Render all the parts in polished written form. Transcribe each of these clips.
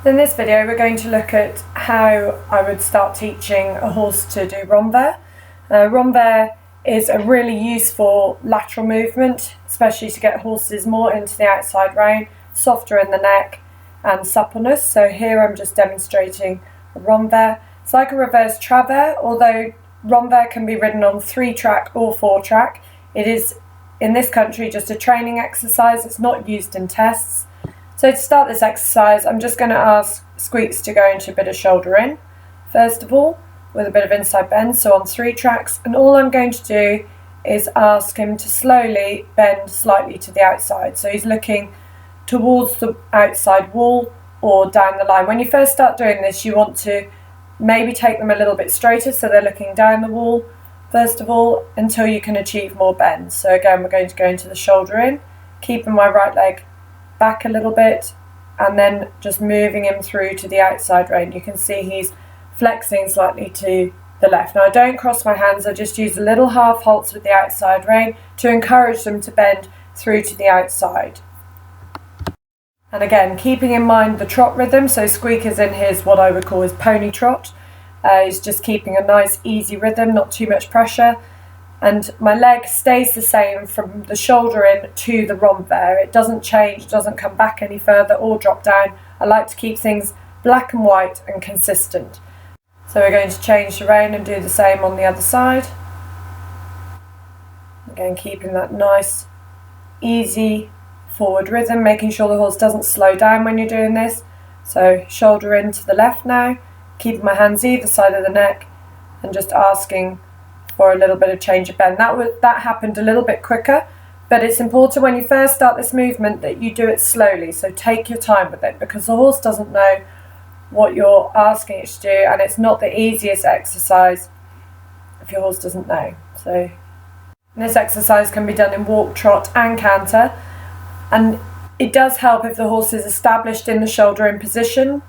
In this video we're going to look at how I would start teaching a horse to do Renvers. Renvers is a really useful lateral movement, especially to get horses more into the outside rein, softer in the neck and suppleness. So here I'm just demonstrating a Renvers. It's like a reverse travers, although Renvers can be ridden on 3-track or 4-track. It is in this country just a training exercise, it's not used in tests. So to start this exercise, I'm just going to ask Squeaks to go into a bit of shoulder in, first of all, with a bit of inside bend, so on 3 tracks. And all I'm going to do is ask him to slowly bend slightly to the outside. So he's looking towards the outside wall or down the line. When you first start doing this, you want to maybe take them a little bit straighter, so they're looking down the wall, first of all, until you can achieve more bend. So again, we're going to go into the shoulder in, keeping my right leg back a little bit, and then just moving him through to the outside rein. You can see he's flexing slightly to the left. Now I don't cross my hands, I just use a little half halts with the outside rein to encourage them to bend through to the outside. And again, keeping in mind the trot rhythm, so Squeak is in his, what I would call his pony trot. He's just keeping a nice easy rhythm, not too much pressure. And my leg stays the same from the shoulder in to the Renvers. It doesn't change, it doesn't come back any further or drop down. I like to keep things black and white and consistent. So we're going to change the rein and do the same on the other side. Again, keeping that nice, easy forward rhythm, making sure the horse doesn't slow down when you're doing this. So shoulder in to the left now, keeping my hands either side of the neck and just asking for a little bit of change of bend. That happened a little bit quicker, but it's important when you first start this movement that you do it slowly, so take your time with it, because the horse doesn't know what you're asking it to do, and it's not the easiest exercise if your horse doesn't know. So this exercise can be done in walk, trot and canter, and it does help if the horse is established in the shoulder in position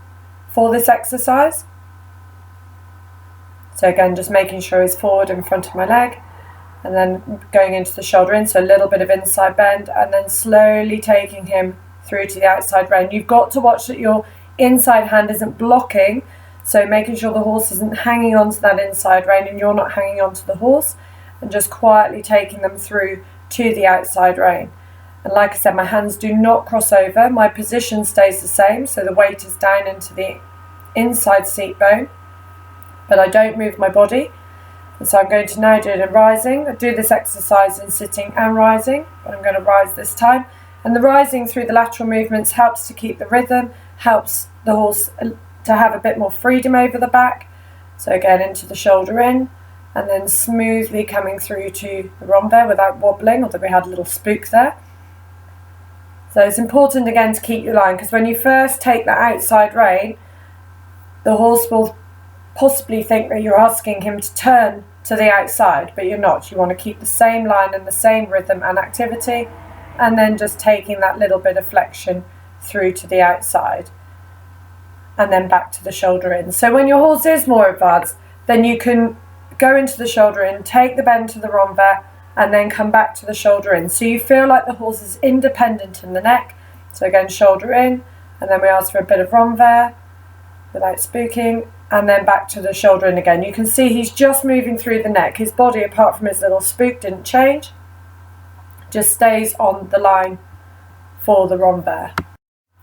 for this exercise. So again, just making sure he's forward in front of my leg, and then going into the shoulder in, so a little bit of inside bend, and then slowly taking him through to the outside rein. You've got to watch that your inside hand isn't blocking, so making sure the horse isn't hanging onto that inside rein and you're not hanging onto the horse, and just quietly taking them through to the outside rein. And like I said, my hands do not cross over, my position stays the same, so the weight is down into the inside seat bone, but I don't move my body. And so I'm going to now do it in rising. I do this exercise in sitting and rising, but I'm going to rise this time. And the rising through the lateral movements helps to keep the rhythm, helps the horse to have a bit more freedom over the back. So again, into the shoulder in, and then smoothly coming through to the Renvers without wobbling, although we had a little spook there. So it's important again to keep your line, because when you first take the outside rein, the horse will possibly think that you're asking him to turn to the outside, but you're not. You want to keep the same line and the same rhythm and activity, and then just taking that little bit of flexion through to the outside and then back to the shoulder in. So when your horse is more advanced, then you can go into the shoulder in, take the bend to the Renvers, and then come back to the shoulder in, so you feel like the horse is independent in the neck. So again, shoulder in, and then we ask for a bit of Renvers without spooking, and then back to the shoulder in again. You can see he's just moving through the neck. His body, apart from his little spook, didn't change, just stays on the line for the Renvers.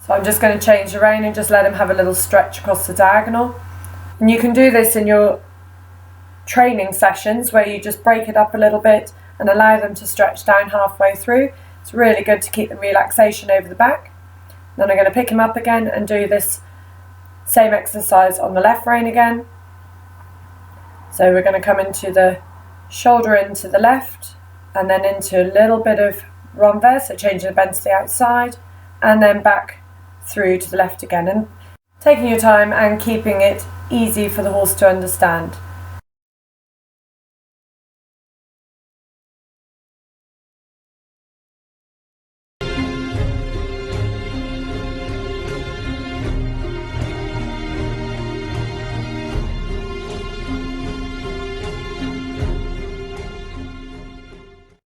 So I'm just going to change the rein and just let him have a little stretch across the diagonal. And you can do this in your training sessions where you just break it up a little bit and allow them to stretch down halfway through. It's really good to keep the relaxation over the back. Then I'm going to pick him up again and do this same exercise on the left rein again. So we're going to come into the shoulder into the left, and then into a little bit of Renvers, so changing the bend to the outside, and then back through to the left again, and taking your time and keeping it easy for the horse to understand.